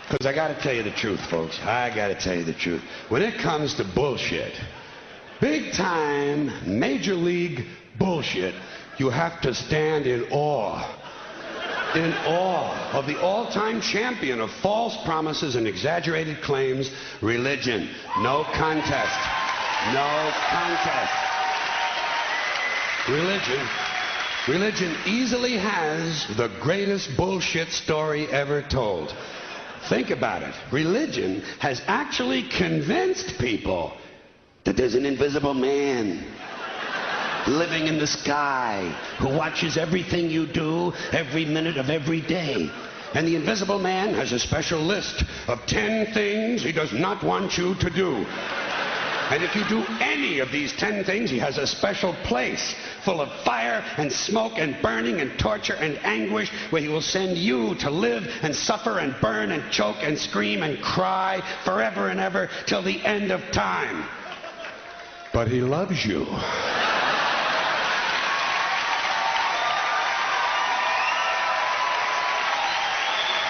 Because I got to tell you the truth, folks. I got to tell you the truth. When it comes to bullshit, big time, major league bullshit, you have to stand in awe of the all-time champion of false promises and exaggerated claims, religion. No contest. No contest. Religion easily has the greatest bullshit story ever told. Think about it. Religion has actually convinced people that there's an invisible man living in the sky who watches everything you do every minute of every day. And the invisible man has a special list of 10 things he does not want you to do. And if you do any of these 10 things, he has a special place full of fire and smoke and burning and torture and anguish where he will send you to live and suffer and burn and choke and scream and cry forever and ever till the end of time. But he loves you.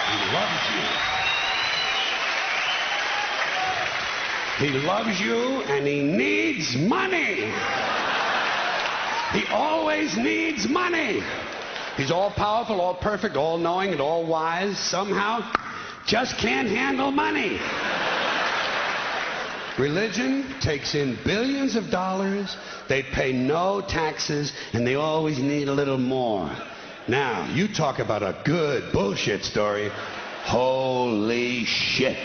He loves you. He loves you and he needs money. He always needs money. He's all powerful, all perfect, all knowing, and all wise. Somehow, just can't handle money. Religion takes in billions of dollars. They pay no taxes, and they always need a little more. Now, you talk about a good bullshit story. Holy shit.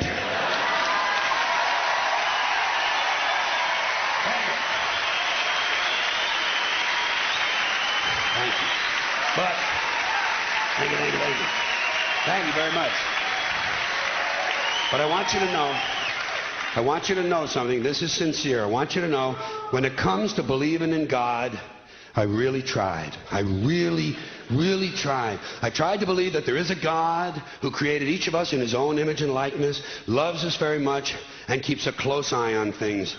Thank you. But, thank you. Thank you very much. But I want you to know something. This is sincere. I want you to know, when it comes to believing in God, I really tried. I really tried. I tried to believe that there is a God who created each of us in his own image and likeness, loves us very much, and keeps a close eye on things.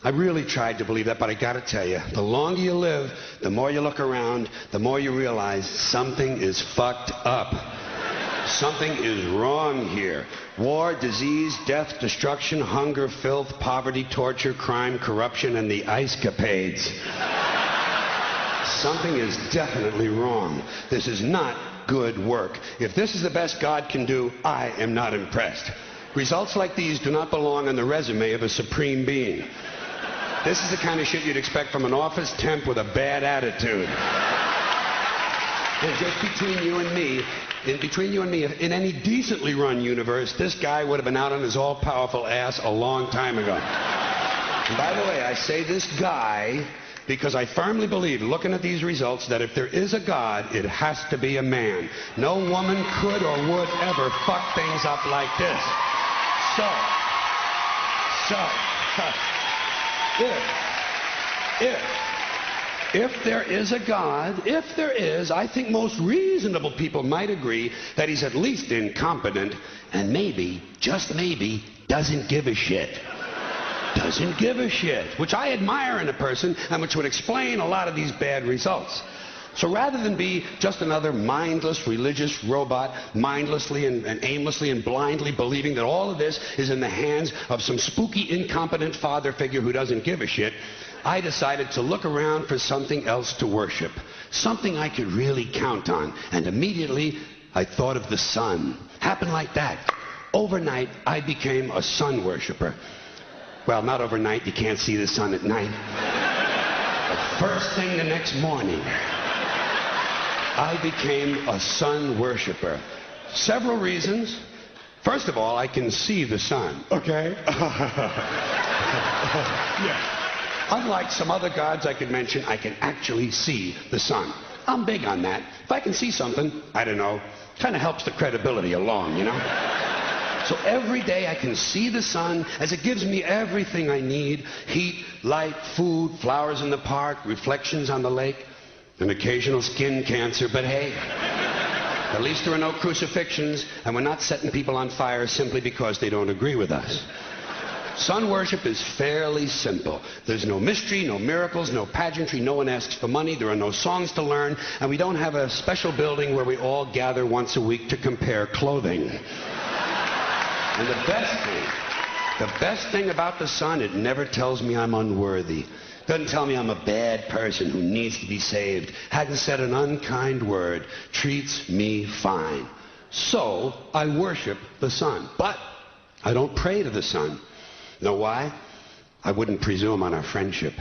I really tried to believe that, but I gotta tell you, the longer you live, the more you look around, the more you realize something is fucked up. Something is wrong here. War, disease, death, destruction, hunger, filth, poverty, torture, crime, corruption, and the ice-capades. Something is definitely wrong. This is not good work. If this is the best God can do, I am not impressed. Results like these do not belong on the resume of a supreme being. This is the kind of shit you'd expect from an office temp with a bad attitude. And just between you and me, in any decently run universe, this guy would have been out on his all-powerful ass a long time ago. And by the way, I say this guy because I firmly believe, looking at these results, that if there is a God, it has to be a man. No woman could or would ever fuck things up like this. If there is a God, I think most reasonable people might agree that he's at least incompetent and maybe, just maybe, doesn't give a shit. Doesn't give a shit, which I admire in a person and which would explain a lot of these bad results. So rather than be just another mindless religious robot, mindlessly and aimlessly and blindly believing that all of this is in the hands of some spooky, incompetent father figure who doesn't give a shit, I decided to look around for something else to worship, something I could really count on. And immediately, I thought of the sun. Happened like that. Overnight, I became a sun worshiper. Well, not overnight. You can't see the sun at night. But first thing the next morning, I became a sun worshiper. Several reasons. First of all, I can see the sun. Okay? Yeah. Unlike some other gods I could mention, I can actually see the sun. I'm big on that. If I can see something, I don't know, kind of helps the credibility along, you know? So every day I can see the sun as it gives me everything I need: heat, light, food, flowers in the park, reflections on the lake, an occasional skin cancer, but hey, at least there are no crucifixions, and we're not setting people on fire simply because they don't agree with us. Sun worship is fairly simple. There's no mystery, no miracles, no pageantry, no one asks for money, there are no songs to learn, and we don't have a special building where we all gather once a week to compare clothing. And the best thing about the sun, it never tells me I'm unworthy. Doesn't tell me I'm a bad person who needs to be saved. Hasn't said an unkind word. Treats me fine. So I worship the sun. But I don't pray to the sun. Know why? I wouldn't presume on our friendship.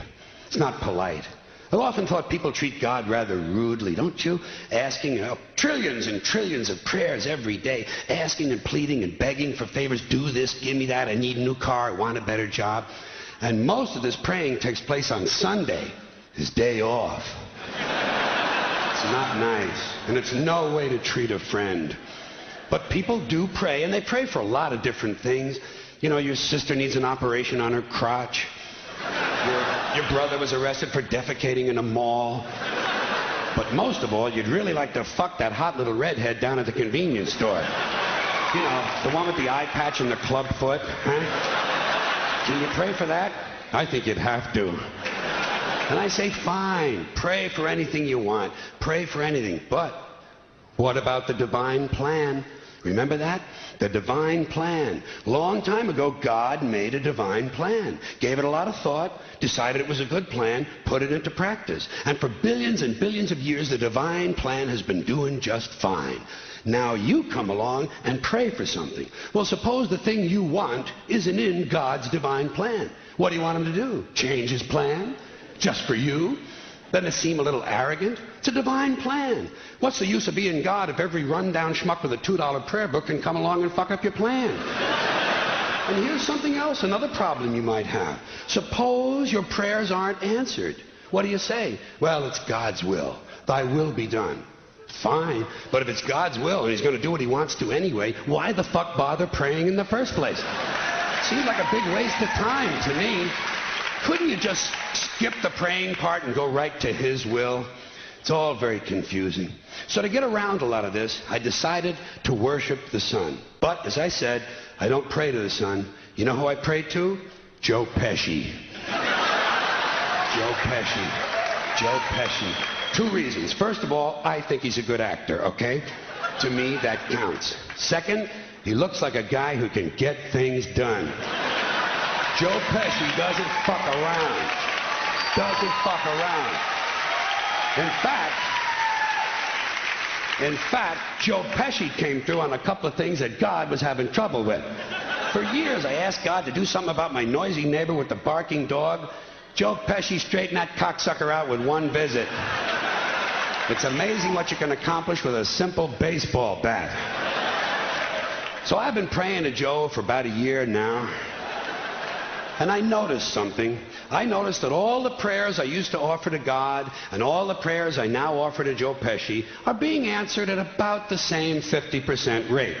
It's not polite. I've often thought people treat God rather rudely, don't you? Asking trillions and trillions of prayers every day, asking and pleading and begging for favors. Do this, give me that, I need a new car, I want a better job. And most of this praying takes place on Sunday, his day off. It's not nice, and it's no way to treat a friend. But people do pray, and they pray for a lot of different things. You know, your sister needs an operation on her crotch. Your brother was arrested for defecating in a mall. But most of all, you'd really like to fuck that hot little redhead down at the convenience store. You know, the one with the eye patch and the club foot. Huh? Can you pray for that? I think you'd have to. And I say, fine, pray for anything you want. Pray for anything. But what about the divine plan? Remember that? The divine plan. Long time ago, God made a divine plan. Gave it a lot of thought, decided it was a good plan, put it into practice. And for billions and billions of years, the divine plan has been doing just fine. Now you come along and pray for something. Well, suppose the thing you want isn't in God's divine plan. What do you want him to do? Change his plan? Just for you? Doesn't it seem a little arrogant? It's a divine plan. What's the use of being God if every rundown schmuck with a $2 prayer book can come along and fuck up your plan? And here's something else, another problem you might have. Suppose your prayers aren't answered. What do you say? Well, it's God's will. Thy will be done. Fine, but if it's God's will and he's going to do what he wants to anyway, why the fuck bother praying in the first place? Seems like a big waste of time to me. Couldn't you just skip the praying part and go right to his will? It's all very confusing. So to get around a lot of this, I decided to worship the sun. But, as I said, I don't pray to the sun. You know who I pray to? Joe Pesci. Joe Pesci. Joe Pesci. 2 reasons. First of all, I think he's a good actor, okay? To me, that counts. Second, he looks like a guy who can get things done. Joe Pesci doesn't fuck around. Doesn't fuck around. In fact, Joe Pesci came through on a couple of things that God was having trouble with. For years, I asked God to do something about my noisy neighbor with the barking dog. Joe Pesci straightened that cocksucker out with 1 visit. It's amazing what you can accomplish with a simple baseball bat. So I've been praying to Joe for about a year now. And I noticed something. I noticed that all the prayers I used to offer to God and all the prayers I now offer to Joe Pesci are being answered at about the same 50% rate.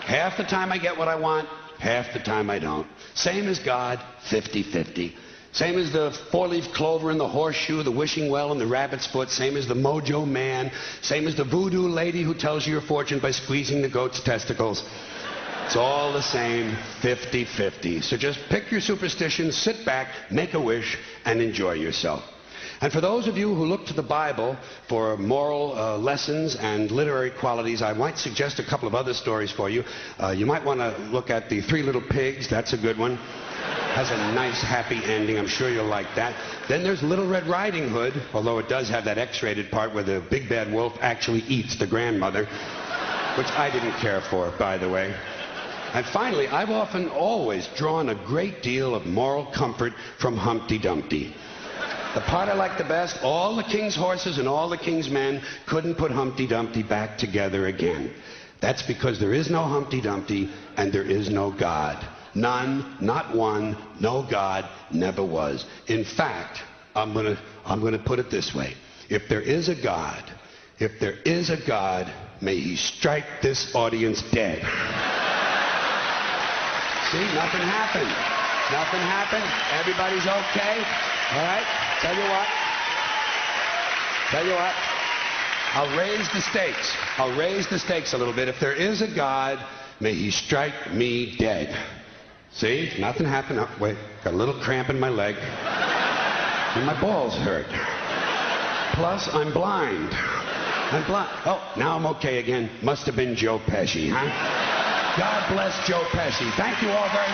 Half the time I get what I want, half the time I don't. Same as God, 50-50. Same as the 4-leaf clover and the horseshoe, the wishing well and the rabbit's foot. Same as the mojo man. Same as the voodoo lady who tells you your fortune by squeezing the goat's testicles. It's all the same, 50-50. So just pick your superstitions, sit back, make a wish, and enjoy yourself. And for those of you who look to the Bible for moral lessons and literary qualities, I might suggest a couple of other stories for you. You might want to look at The 3 Little Pigs. That's a good one. Has a nice, happy ending. I'm sure you'll like that. Then there's Little Red Riding Hood, although it does have that X-rated part where the big bad wolf actually eats the grandmother, which I didn't care for, by the way. And finally, I've often always drawn a great deal of moral comfort from Humpty Dumpty. The part I like the best, all the king's horses and all the king's men couldn't put Humpty Dumpty back together again. That's because there is no Humpty Dumpty and there is no God. None, not one, no God, never was. In fact, I'm gonna put it this way. If there is a God, may he strike this audience dead. See, nothing happened. Nothing happened. Everybody's okay. All right? Tell you what. I'll raise the stakes. I'll raise the stakes a little bit. If there is a God, may he strike me dead. See? Nothing happened. Oh, wait. Got a little cramp in my leg. And my balls hurt. Plus, I'm blind. Oh, now I'm okay again. Must have been Joe Pesci, huh? God bless Joe Pesci. Thank you all very much.